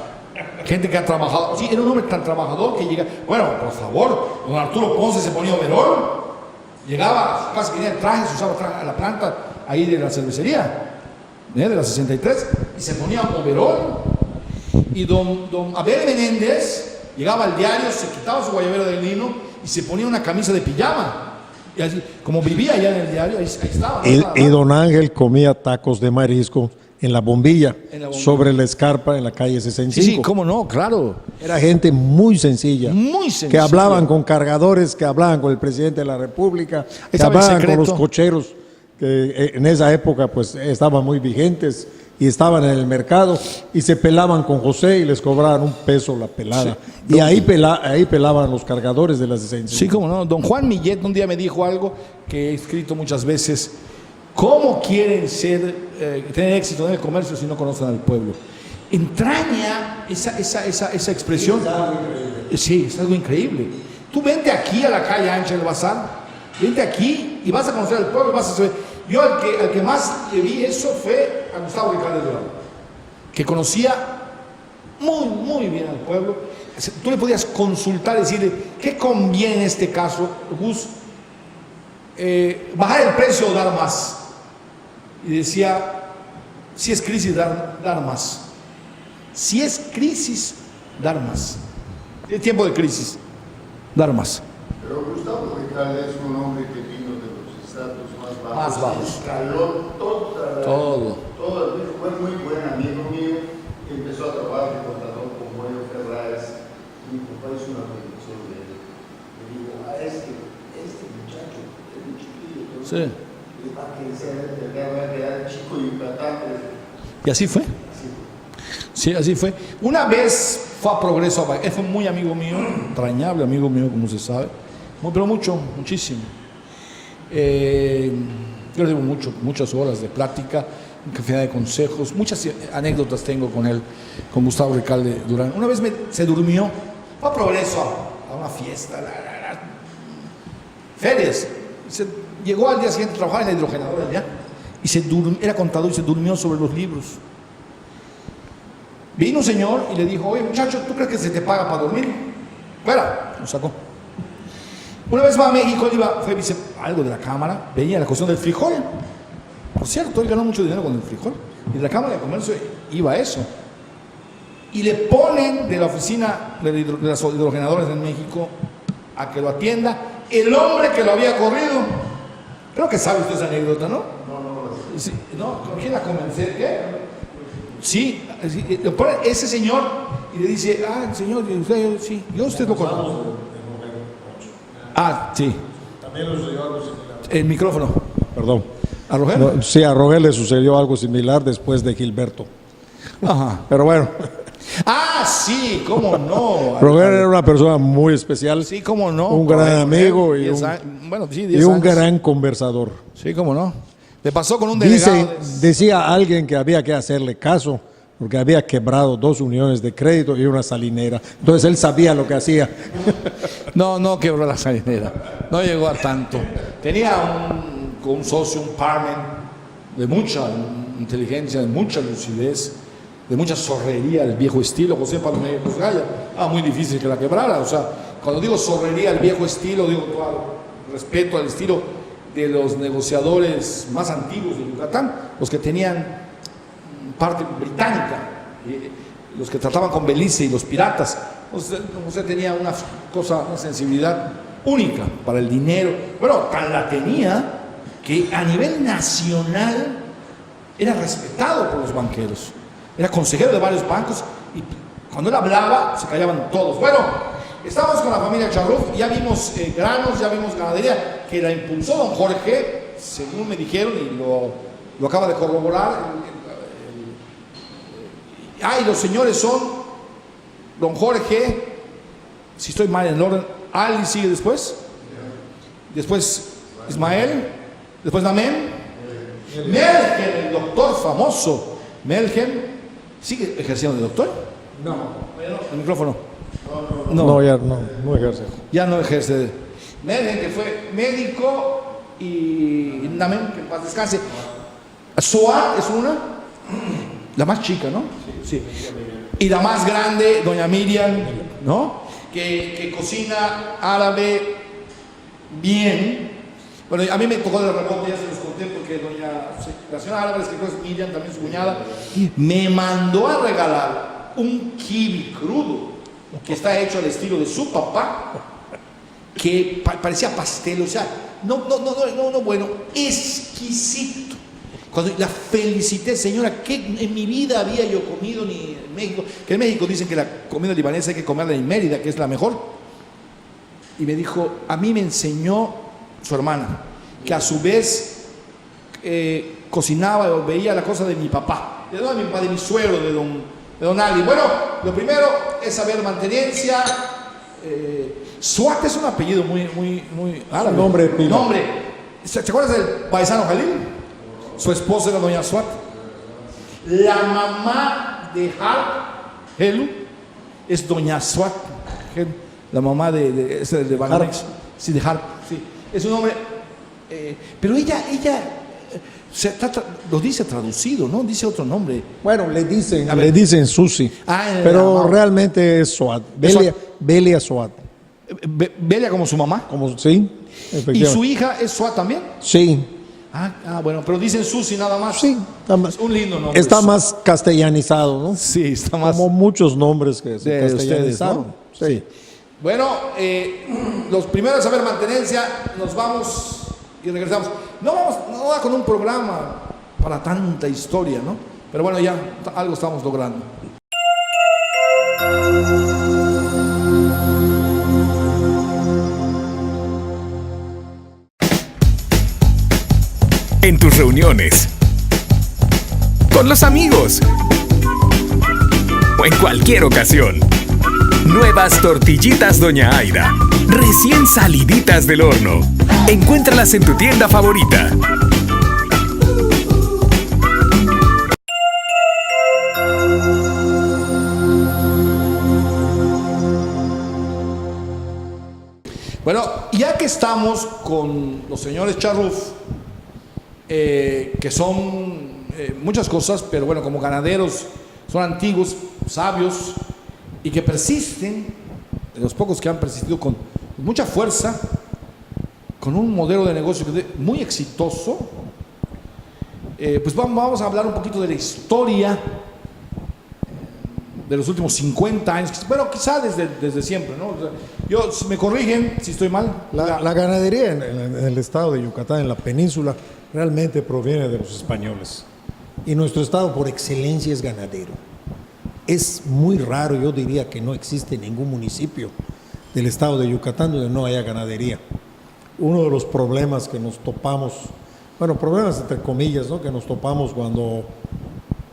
Gente que ha trabajado. Sí, era un hombre tan trabajador que llega. Bueno, por favor, don Arturo Ponce se ponía overol. Llegaba, casi tenía el traje, se usaba traje a la planta ahí de la cervecería, de la 63, y se ponía overol. Y don Abel Menéndez llegaba al diario, se quitaba su guayabera de lino y se ponía una camisa de pijama. Y así, como vivía allá en el diario, ahí estaba. Y don Ángel comía tacos de marisco en la bombilla, sobre la escarpa en la calle 65. Sí, cómo no, claro. Era gente muy sencilla. Muy sencilla. Que hablaban con cargadores, que hablaban con el presidente de la República, que estaba hablaban con los cocheros, que en esa época pues estaban muy vigentes y estaban en el mercado y se pelaban con José y les cobraban $1 la pelada. Sí. Y ahí pelaban los cargadores de la 65. Sí, cómo no. Don Juan Millet un día me dijo algo que he escrito muchas veces. ¿Cómo quieren tener éxito en el comercio si no conocen al pueblo? Entraña esa expresión. Sí, es algo increíble. Tú vente aquí a la calle ancha del Bazar, vente aquí y vas a conocer al pueblo. Vas a saber. Yo al que más le vi eso fue a Gustavo Ricardo Durán, que conocía muy, muy bien al pueblo. Tú le podías consultar y decirle, ¿qué conviene en este caso, Gus? Bajar el precio o dar más. Y decía, si es crisis, dar más. Si es crisis, dar más. En tiempo de crisis, dar más. Pero Gustavo Ricardo es un hombre que vino de los estratos más bajos. Escaló todo. Fue muy buen amigo mío. Empezó a trabajar de contador con Mario Ferrares. Mi papá hizo una predicción de él. Le digo, este muchacho es un chiquillo. Sí. Va a quedar chico Yucatán. Y así fue. Sí, así fue. Una vez fue a Progreso, fue muy amigo mío, entrañable amigo mío, como se sabe, pero muchísimo. Yo le digo muchas horas de plática, cantidad de consejos, muchas anécdotas tengo con él, con Gustavo Ricardo Durán. Una vez se durmió, fue a Progreso a una fiesta, ferias. Llegó al día siguiente a trabajar en la hidrogenadora ya, y era contador y se durmió sobre los libros. Vino un señor y le dijo, oye muchacho, ¿tú crees que se te paga para dormir? Fuera, lo sacó. Una vez va a México, fue algo de la Cámara, veía la cuestión del frijol. Por cierto, él ganó mucho dinero con el frijol. Y de la Cámara de Comercio iba a eso. Y le ponen de la oficina de las hidrogenadoras en México a que lo atienda el hombre que lo había corrido. Creo que sabe usted esa anécdota, ¿no? Sí, ¿no? ¿Con quién la convencer? ¿Qué? Sí, le pone ese señor y le dice, señor, usted, sí, usted lo conozco. Sí. También le sucedió algo similar. El micrófono. Perdón. ¿A Rogel? No, sí, a Rogel le sucedió algo similar después de Gilberto. Ajá. Pero bueno. sí, cómo no. Robert era una persona muy especial, Sí, cómo no. un gran amigo y 10 un, años. Bueno, sí, y 10 un años. gran conversador. Sí, cómo no. Le pasó con un delegado. Decía alguien que había que hacerle caso porque había quebrado 2 uniones de crédito y una salinera. Entonces él sabía lo que hacía. No quebró la salinera. No llegó a tanto. Tenía un socio, un partner de mucha inteligencia, de mucha lucidez, de mucha zorrería, el viejo estilo, José Palomé Gaya. Muy difícil que la quebrara. O sea, cuando digo zorrería, el viejo estilo, digo todo respeto al estilo de los negociadores más antiguos de Yucatán, los que tenían parte británica, los que trataban con Belice y los piratas. José tenía una sensibilidad única para el dinero. Bueno, tan la tenía que a nivel nacional era respetado por los banqueros. Era consejero de varios bancos y cuando él hablaba se callaban todos. Bueno, estamos con la familia Charruf, ya vimos granos, ya vimos ganadería, que la impulsó don Jorge, según me dijeron y lo acaba de corroborar. Y los señores son don Jorge, si estoy mal en el orden, Ali sigue después Ismael, después Namén, Melgen, el doctor famoso. Melgen, ¿sigue ejerciendo de doctor? No. El micrófono. No ejerce. Ya no ejerce. Melgen, que fue médico, y Namén, que en paz descanse. Suat es una, la más chica, ¿no? Sí. Y la más grande, doña Miriam, ¿no? Que cocina árabe bien. Bueno, a mí me tocó de rebote, ya se los conté, porque la señora Álvarez, que creo es Miriam, también su cuñada, me mandó a regalar un kiwi crudo, que está hecho al estilo de su papá, que parecía pastel, o sea, bueno, exquisito. Cuando la felicité, señora, ¿qué en mi vida había yo comido ni en México? Que en México dicen que la comida libanesa hay que comerla en Mérida, que es la mejor. Y me dijo, a mí me enseñó su hermana, que a su vez cocinaba o veía la cosa de mi papá, de mi suegro, de don Ali. Bueno, lo primero es saber mantenencia. Suat es un apellido muy árabe. Nombre. ¿Te acuerdas del paisano Jalil? Su esposa era doña Suat. La mamá de Helu es doña Suat, la mamá de Banamex. Sí, de Harp. Sí. Es un nombre. Pero ella lo dice traducido, ¿no? Dice otro nombre. Bueno, le dicen Susi. Pero realmente es Suat. Belia Suat. Belia como su mamá. Sí. ¿Y su hija es Suat también? Sí. Bueno, pero dicen Susi nada más. Sí. Es un lindo nombre. Está más castellanizado, ¿no? Sí, está más. Como muchos nombres que se de castellanizaron. Ustedes, ¿no? Sí. Bueno, los primeros a saber mantenencia, nos vamos y regresamos. No va con un programa para tanta historia, ¿no? Pero bueno, ya algo estamos logrando. En tus reuniones, con los amigos o en cualquier ocasión. Nuevas tortillitas Doña Aida, recién saliditas del horno. Encuéntralas en tu tienda favorita. Bueno, ya que estamos con los señores Charruf, que son muchas cosas, pero bueno, como ganaderos, son antiguos, sabios, y que persisten, de los pocos que han persistido con mucha fuerza, con un modelo de negocio muy exitoso, pues vamos a hablar un poquito de la historia de los últimos 50 años, bueno, quizá desde siempre, ¿no? O sea, si me corrigen si estoy mal. La ganadería en el estado de Yucatán, en la península, realmente proviene de los españoles. Y nuestro estado por excelencia es ganadero. Es muy raro, yo diría que no existe ningún municipio del estado de Yucatán donde no haya ganadería. Uno de los problemas que nos topamos, bueno, problemas entre comillas, ¿no?, que nos topamos cuando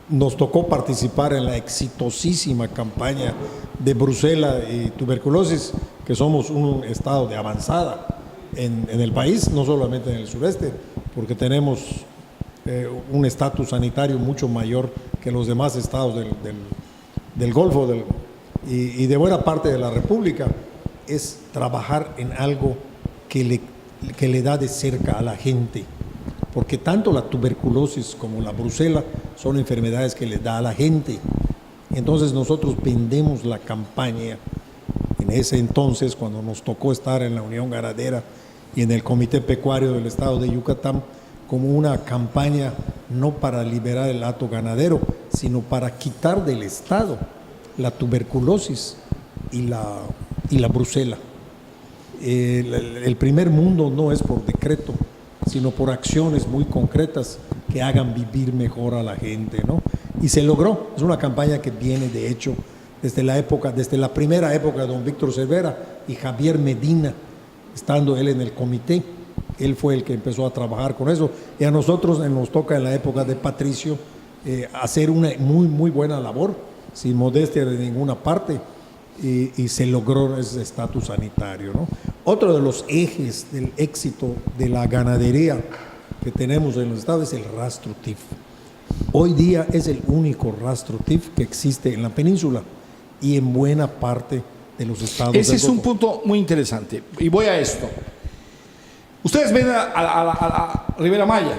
nos tocó participar en la exitosísima campaña de brucela y tuberculosis, que somos un estado de avanzada en el país, no solamente en el sureste, porque tenemos un estatus sanitario mucho mayor que los demás estados del Golfo y de buena parte de la República. Es trabajar en algo que le da de cerca a la gente, porque tanto la tuberculosis como la brucela son enfermedades que le da a la gente. Entonces nosotros vendemos la campaña en ese entonces, cuando nos tocó estar en la Unión Ganadera y en el Comité Pecuario del Estado de Yucatán, como una campaña no para liberar el hato ganadero, sino para quitar del Estado la tuberculosis y la brucela. El primer mundo no es por decreto, sino por acciones muy concretas que hagan vivir mejor a la gente, ¿no? Y se logró. Es una campaña que viene, de hecho, desde la primera época de don Víctor Cervera y Javier Medina, estando él en el comité. Él fue el que empezó a trabajar con eso. Y a nosotros nos toca en la época de Patricio hacer una muy, muy buena labor, sin modestia de ninguna parte, y se logró ese estatus sanitario, ¿no? Otro de los ejes del éxito de la ganadería que tenemos en los estados es el rastro TIF. Hoy día es el único rastro TIF que existe en la península y en buena parte de los estados. Ese es un punto muy interesante. Y voy a esto. Ustedes ven a la Ribera Maya.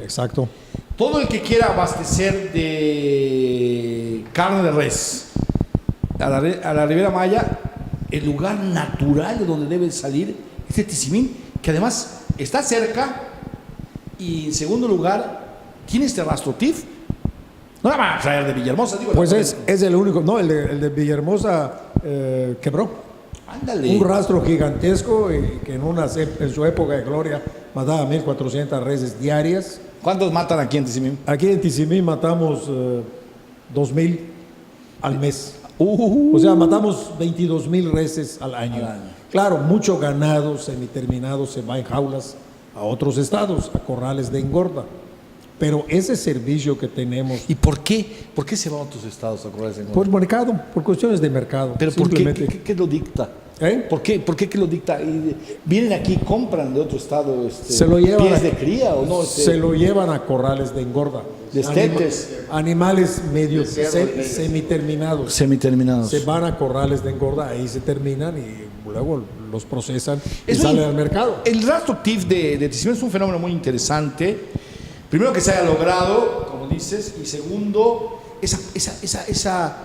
Exacto. Todo el que quiera abastecer de carne de res a la Ribera Maya, el lugar natural de donde debe salir es de Tizimín, que además está cerca y en segundo lugar tiene este rastro TIF. No la van a traer de Villahermosa, digo. Pues es el único. No, el de Villahermosa quebró. Ándale. Un rastro gigantesco que en su época de gloria mataba 1.400 reses diarias. ¿Cuántos matan aquí en Tizimín? Aquí en Tizimín matamos 2.000 al mes. O sea, matamos 22.000 reses al año. Claro, mucho ganado semiterminado se va en jaulas a otros estados, a corrales de engorda. Pero ese servicio que tenemos... ¿Y por qué se van a otros estados a corrales de engorda? Por mercado, por cuestiones de mercado. ¿Pero por qué? ¿Qué lo dicta? ¿Por qué lo dicta? ¿Y vienen aquí y compran de otro estado se lo llevan pies de cría o no? Se lo llevan a corrales de engorda. Destetes. Animales medio semiterminados. Semiterminados. Se van a corrales de engorda, ahí se terminan y luego los procesan y salen al mercado. El rastro TIF de Tizimín es un fenómeno muy interesante. Primero, que se haya logrado, como dices, y segundo, esa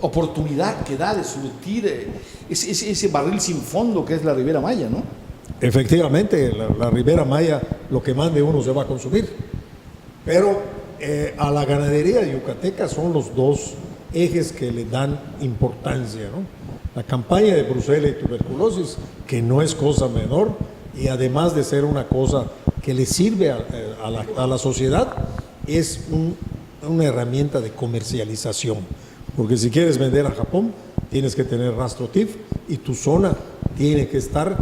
oportunidad que da de surtir ese barril sin fondo que es la Ribera Maya, ¿no? Efectivamente, la Ribera Maya, lo que mande uno se va a consumir. Pero a la ganadería yucateca son los dos ejes que le dan importancia, ¿no? La campaña de brucela y tuberculosis, que no es cosa menor, y además de ser una cosa que le sirve a la sociedad, es una herramienta de comercialización. Porque si quieres vender a Japón, tienes que tener rastro TIF y tu zona tiene que estar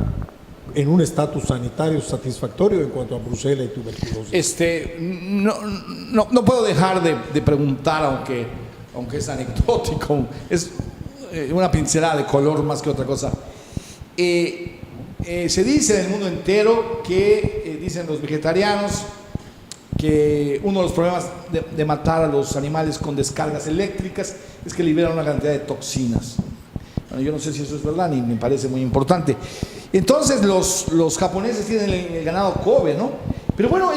en un estatus sanitario satisfactorio en cuanto a brucela y tuberculosis. No puedo dejar de preguntar, aunque es anecdótico, es una pincelada de color más que otra cosa. Se dice en el mundo entero que, dicen los vegetarianos, que uno de los problemas de matar a los animales con descargas eléctricas es que liberan una cantidad de toxinas. Bueno, yo no sé si eso es verdad, ni me parece muy importante. Entonces los japoneses tienen el ganado Kobe, ¿no? Pero bueno,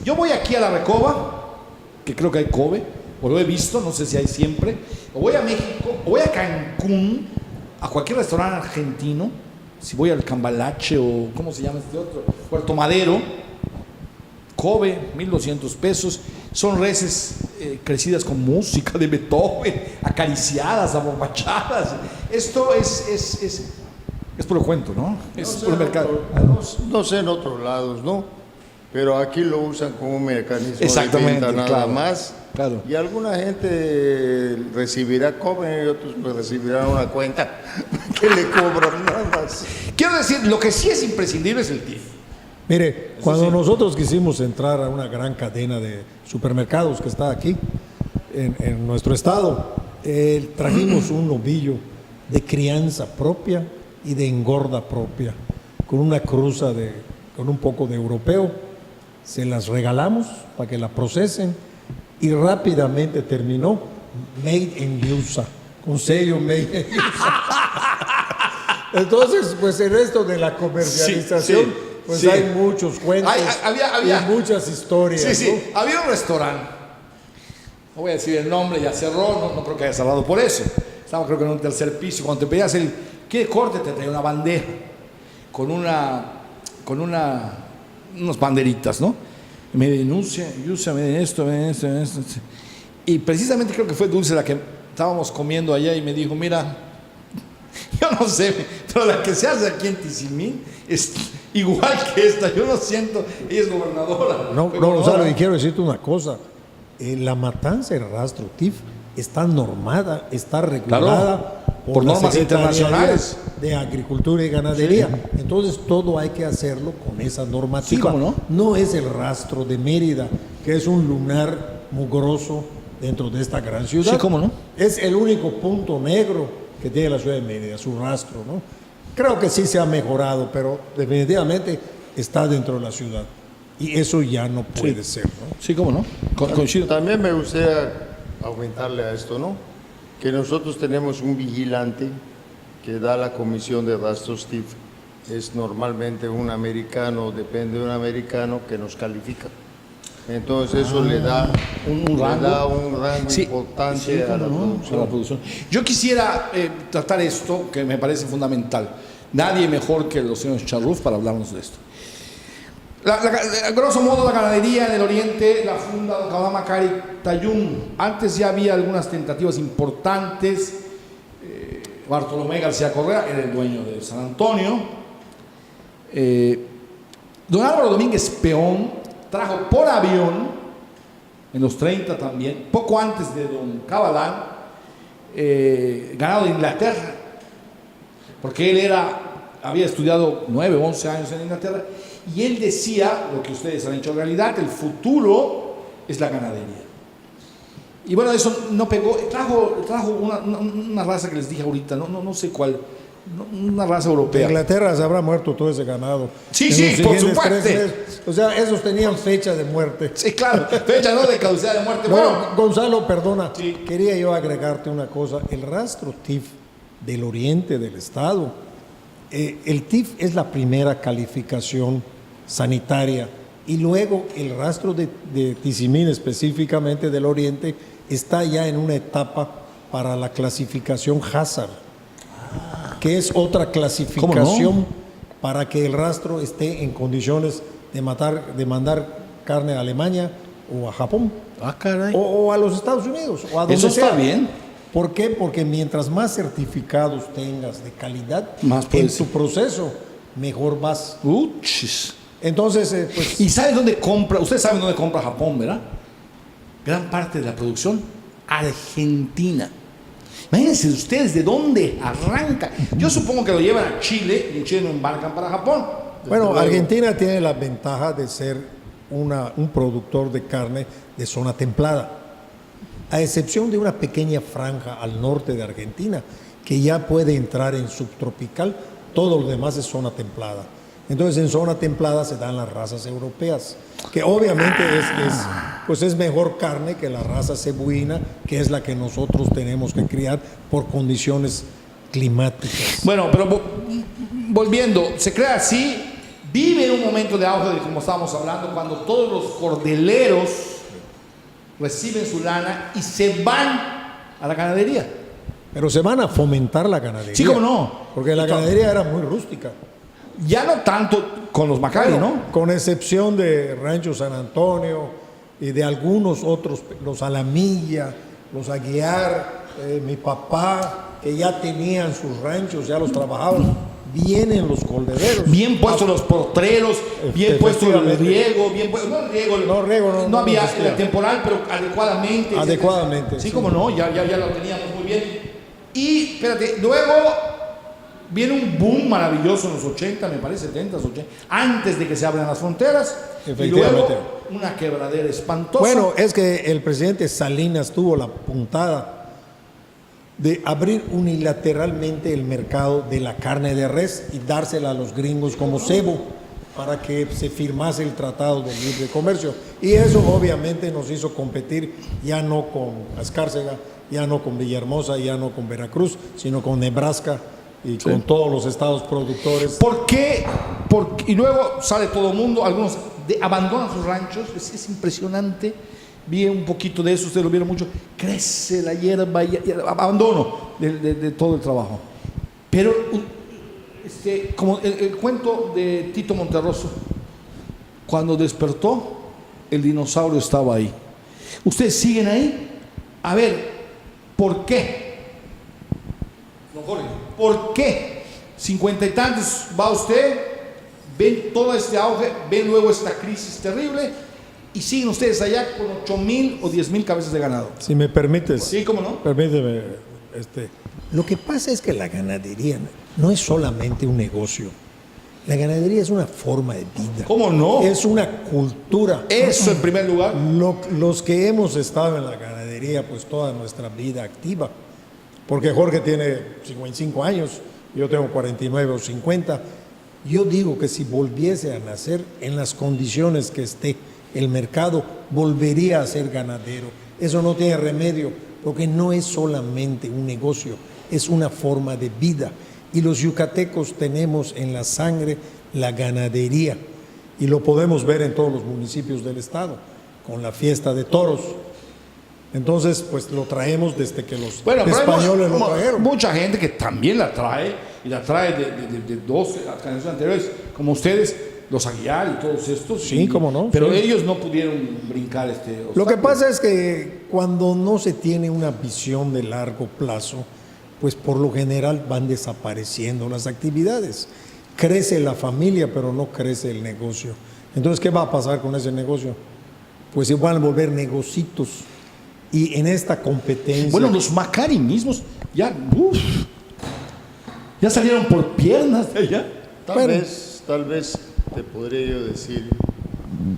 yo voy aquí a la Recoba, que creo que hay Kobe, o lo he visto, no sé si hay siempre, o voy a México, o voy a Cancún, a cualquier restaurante argentino, si voy al Cambalache o ¿cómo se llama este otro? Puerto Madero, Kobe, 1.200 pesos. Son reses crecidas con música de Beethoven, acariciadas, aborbachadas. Esto es por el cuento, ¿no? Es por el mercado. No sé en otros lados, ¿no? Pero aquí lo usan como un mecanismo de venta nada más. Claro. Y alguna gente recibirá Kobe y otros pues recibirán una cuenta que le cobran nada más. Quiero decir, lo que sí es imprescindible es el TIF. Mire, cuando nosotros quisimos entrar a una gran cadena de supermercados que está aquí en nuestro estado, trajimos un novillo de crianza propia y de engorda propia, con una cruza con un poco de europeo. Se las regalamos para que la procesen y rápidamente terminó Made in USA, con sello Made in USA. Entonces, pues en esto de la comercialización, Sí, pues sí. hay muchos cuentos Había- y muchas historias. Sí, ¿no? había un restaurante, no voy a decir el nombre, ya cerró, no creo que haya cerrado por eso. Estaba creo que en un tercer piso, cuando te pedías ¿qué corte? Te traía una bandeja con unas banderitas, ¿no? Me denuncia, Yusa, me den esto, me den esto, me den esto. Y precisamente creo que fue Dulce la que estábamos comiendo allá y me dijo, mira, yo no sé, pero la que se hace aquí en Tizimín es igual que esta, yo no siento, ella es gobernadora. No, Fue Gonzalo, gobernadora. y quiero decirte una cosa. La matanza del rastro TIF está normada, está regulada por la normas Secretaría internacionales. de Agricultura y Ganadería. Entonces todo hay que hacerlo con esa normativa. Sí, ¿cómo no? No es el rastro de Mérida, que es un lunar mugroso dentro de esta gran ciudad. Sí, ¿cómo no? Es el único punto negro que tiene la ciudad de Mérida, su rastro, ¿no? Creo que sí se ha mejorado, pero definitivamente está dentro de la ciudad. Y eso ya no puede ser, ¿no? Sí, ¿cómo no? Coincido. También me gustaría aumentarle a esto, ¿no? Que nosotros tenemos un vigilante que da la comisión de rastros TIF. Es normalmente un americano, depende de un americano que nos califica. Entonces eso le da un rango. Sí, importante sí, a la ¿cómo no? producción. A la producción. Yo quisiera tratar esto, que me parece fundamental. Nadie mejor que los señores Charruf para hablarnos de esto. A grosso modo, la ganadería en el oriente la funda don Kaudama Kari Tayún. Antes ya había algunas tentativas importantes. Bartolomé García Correa era el dueño de San Antonio. Don Álvaro Domínguez Peón trajo por avión, en los 30 también, poco antes de don Cabalán, ganado de Inglaterra, porque él había estudiado 9 o 11 años en Inglaterra, y él decía, lo que ustedes han hecho realidad, el futuro es la ganadería. Y bueno, eso no pegó, trajo una raza que les dije ahorita, no sé cuál, una raza En europea. Inglaterra se habrá muerto todo ese ganado. Sí, En sí, los por siguientes supuesto. 3 meses. O sea, esos tenían fecha de muerte. Sí, claro, fecha no de caducidad de muerte. No, Bueno, Gonzalo, perdona. Sí. Quería yo agregarte una cosa. El rastro TIF del oriente del estado, el TIF es la primera calificación sanitaria y luego el rastro de Tizimín, específicamente del oriente, está ya en una etapa para la clasificación Hazard, que es otra clasificación para que el rastro esté en condiciones de mandar carne a Alemania o a Japón caray. o a los Estados Unidos o a donde Eso está sea. bien. ¿Por qué? Porque mientras más certificados tengas de calidad Más en puedes- tu proceso, mejor vas. Uchis. Entonces, pues, ¿Y sabes dónde compra? Ustedes saben dónde compra Japón, ¿verdad? Gran parte de la producción, Argentina. Imagínense ustedes de dónde arranca. Yo supongo que lo llevan a Chile y en Chile no embarcan para Japón. bueno, Desde luego. Argentina tiene la ventaja de ser un productor de carne de zona templada, a excepción de una pequeña franja al norte de Argentina, que ya puede entrar en subtropical, todo lo demás es zona templada. Entonces, en zona templada se dan las razas europeas, que obviamente es mejor carne que la raza cebuina, que es la que nosotros tenemos que criar por condiciones climáticas. Bueno, pero volviendo, se crea así, vive en un momento de auge, de como estábamos hablando, cuando todos los cordeleros reciben su lana y se van a la ganadería. Pero se van a fomentar la ganadería. Sí, cómo no. Porque la ganadería era muy rústica. Ya no tanto con los Macari, Bueno, ¿no? con excepción de Rancho San Antonio y de algunos otros, los Alamilla, los Aguiar, mi papá, que ya tenían sus ranchos, ya los trabajaban. Vienen los coldereros. Bien puestos los porteros, bien puesto el Efectivamente. riego, bien puesto, no el riego, No había existía. el temporal, pero adecuadamente. Adecuadamente, Sí, sí. como no, ya lo teníamos muy bien. Y, espérate, luego Viene un boom maravilloso en los 80, me parece, 70, 80, antes de que se abran las fronteras. Y Efectivamente. luego una quebradera espantosa. Bueno, es que el presidente Salinas tuvo la puntada de abrir unilateralmente el mercado de la carne de res y dársela a los gringos como cebo para que se firmase el Tratado de Libre Comercio. Y eso obviamente nos hizo competir ya no con Escárcega, ya no con Villahermosa, ya no con Veracruz, sino con Nebraska y con todos los estados productores. ¿Por qué? Y luego sale todo el mundo, algunos abandonan sus ranchos, es impresionante. Vi un poquito de eso, ustedes lo vieron mucho. Crece la hierba y abandono de todo el trabajo. Pero, como el cuento de Tito Monterroso, cuando despertó, el dinosaurio estaba ahí. ¿Ustedes siguen ahí? A ver, ¿por qué? No, Jorge, ¿por qué? 50 y tantos va usted, ven todo este auge, ven luego esta crisis terrible y siguen ustedes allá con 8,000 o 10,000 cabezas de ganado. Si me permites. Sí, ¿cómo no? Permíteme. Lo que pasa es que la ganadería no es solamente un negocio. La ganadería es una forma de vida. ¿Cómo no? Es una cultura. Eso en primer lugar. Los que hemos estado en la ganadería, pues toda nuestra vida activa, porque Jorge tiene 55 años, yo tengo 49 o 50, yo digo que si volviese a nacer en las condiciones que esté el mercado, volvería a ser ganadero. Eso no tiene remedio, porque no es solamente un negocio, es una forma de vida. Y los yucatecos tenemos en la sangre la ganadería, y lo podemos ver en todos los municipios del estado, con la fiesta de toros. Entonces, pues lo traemos desde que los españoles lo trajeron. Mucha gente que también la trae, y la trae de 12 generaciones anteriores, como ustedes, los Aguilar y todos estos. Sí, cómo no. Pero sí. ellos no pudieron brincar este obstáculo. Lo que pasa es que cuando no se tiene una visión de largo plazo, pues por lo general van desapareciendo las actividades. Crece la familia, pero no crece el negocio. Entonces, ¿qué va a pasar con ese negocio? Pues se van a volver negocitos. Y en esta competencia... Bueno, los Macari mismos ya salieron por piernas de allá. Tal vez te podría yo decir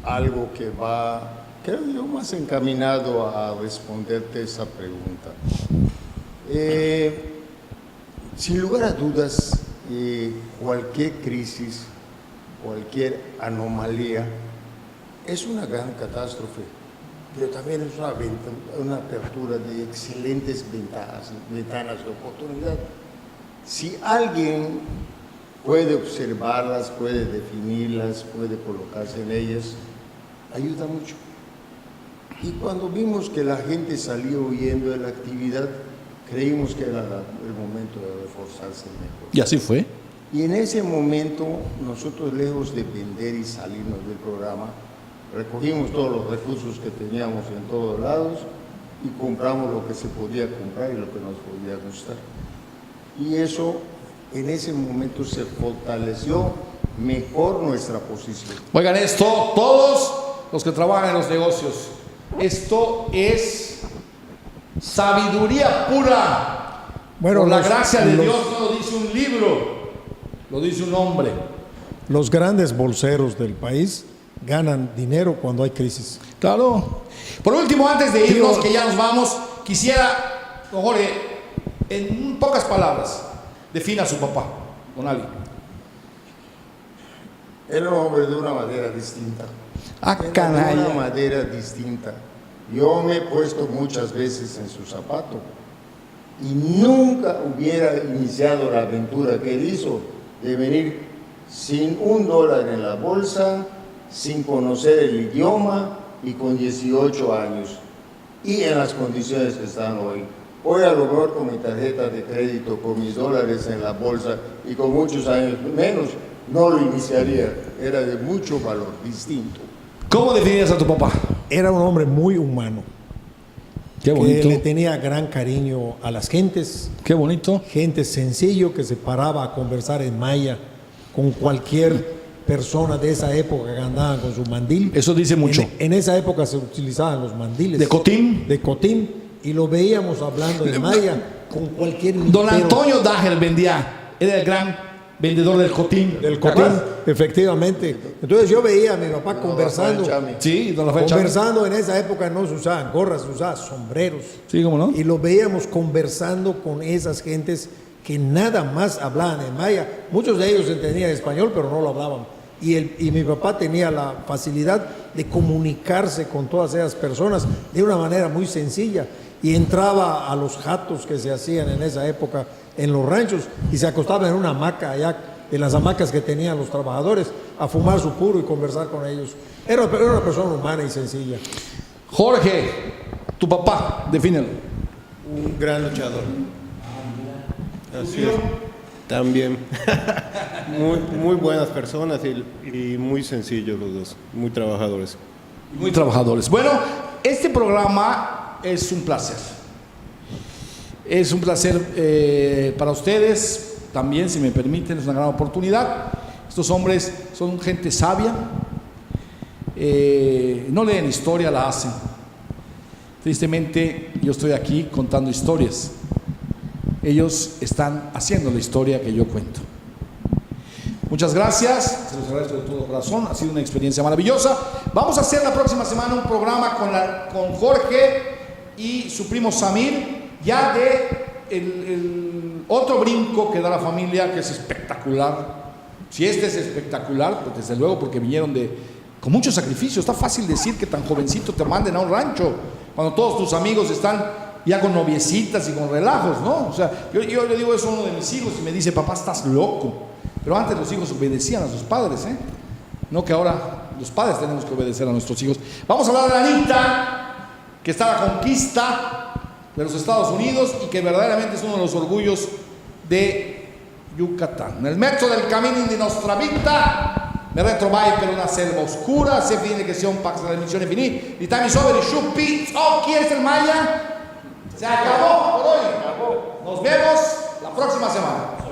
algo que va, creo yo, más encaminado a responderte esa pregunta. Sin lugar a dudas, cualquier crisis, cualquier anomalía es una gran catástrofe, pero también es una apertura de excelentes ventanas de oportunidad. Si alguien puede observarlas, puede definirlas, puede colocarse en ellas, ayuda mucho. Y cuando vimos que la gente salió huyendo de la actividad, creímos que era el momento de reforzarse mejor. Y así fue. Y en ese momento, nosotros, lejos de vender y salirnos del programa, recogimos todos los recursos que teníamos en todos lados y compramos lo que se podía comprar y lo que nos podía gustar. Y eso, en ese momento, se fortaleció mejor nuestra posición. Oigan esto, todos los que trabajan en los negocios, esto es sabiduría pura. Bueno, por la gracia de Dios, no lo dice un libro, lo dice un hombre. Los grandes bolseros del país ganan dinero cuando hay crisis. Claro. Por último, antes de irnos, que ya nos vamos, quisiera, don Jorge, en pocas palabras, defina a su papá, don Ali. Era un hombre de una manera distinta. Canalla. De una manera distinta. Yo me he puesto muchas veces en su zapato y nunca hubiera iniciado la aventura que él hizo de venir sin $1 en la bolsa, sin conocer el idioma y con 18 años y en las condiciones que están hoy. Hoy a lo mejor con mi tarjeta de crédito, con mis dólares en la bolsa y con muchos años menos, no lo iniciaría. Era de mucho valor, distinto. ¿Cómo definirías a tu papá? Era un hombre muy humano. Qué bonito. Que le tenía gran cariño a las gentes. Qué bonito. Gente sencillo que se paraba a conversar en maya con cualquier persona de esa época que andaban con su mandil. Eso dice mucho. En esa época se utilizaban los mandiles. ¿De cotín? De cotín. Y lo veíamos hablando en maya con cualquier Don litero. Antonio Dager vendía era el gran vendedor del cotín. Del ¿Te cotín, acuerdas? efectivamente. Entonces yo veía a mi papá conversando. Sí, don Rafael Chávez. Conversando, en esa época no se usaban gorras, se usaban sombreros. Sí, ¿cómo no? Y lo veíamos conversando con esas gentes que nada más hablaban en maya. Muchos de ellos entendían español, pero no lo hablaban. Y mi papá tenía la facilidad de comunicarse con todas esas personas de una manera muy sencilla. Y entraba a los jatos que se hacían en esa época en los ranchos y se acostaba en una hamaca allá, en las hamacas que tenían los trabajadores, a fumar su puro y conversar con ellos. Era una persona humana y sencilla. Jorge, tu papá, defínelo. Un gran luchador. Así es. También. muy buenas personas y muy sencillos los dos, muy trabajadores. Muy trabajadores. Bueno, este programa es un placer. Es un placer para ustedes, también, si me permiten, es una gran oportunidad. Estos hombres son gente sabia, no leen historia, la hacen. Tristemente, yo estoy aquí contando historias. Ellos están haciendo la historia que yo cuento. Muchas gracias, se los agradezco de todo corazón, ha sido una experiencia maravillosa. Vamos a hacer la próxima semana un programa con Jorge y su primo Samir, ya de el otro brinco que da la familia, que es espectacular. Si este es espectacular, pues desde luego, porque vinieron con mucho sacrificio. Está fácil decir que tan jovencito te manden a un rancho, cuando todos tus amigos están ya con noviecitas y con relajos, ¿no? O sea, yo le digo eso a uno de mis hijos y me dice, papá, estás loco. Pero antes los hijos obedecían a sus padres, ¿eh? No que ahora los padres tenemos que obedecer a nuestros hijos. Vamos a hablar de Anita, que está a la conquista de los Estados Unidos y que verdaderamente es uno de los orgullos de Yucatán. Nel mezzo del cammino di nostra vita mi retrovai per una selva oscura, se finì che sia un pax la missione finì, di time is over, sciuppi, ¿quién es el Maya? Se acabó por hoy. Nos vemos la próxima semana.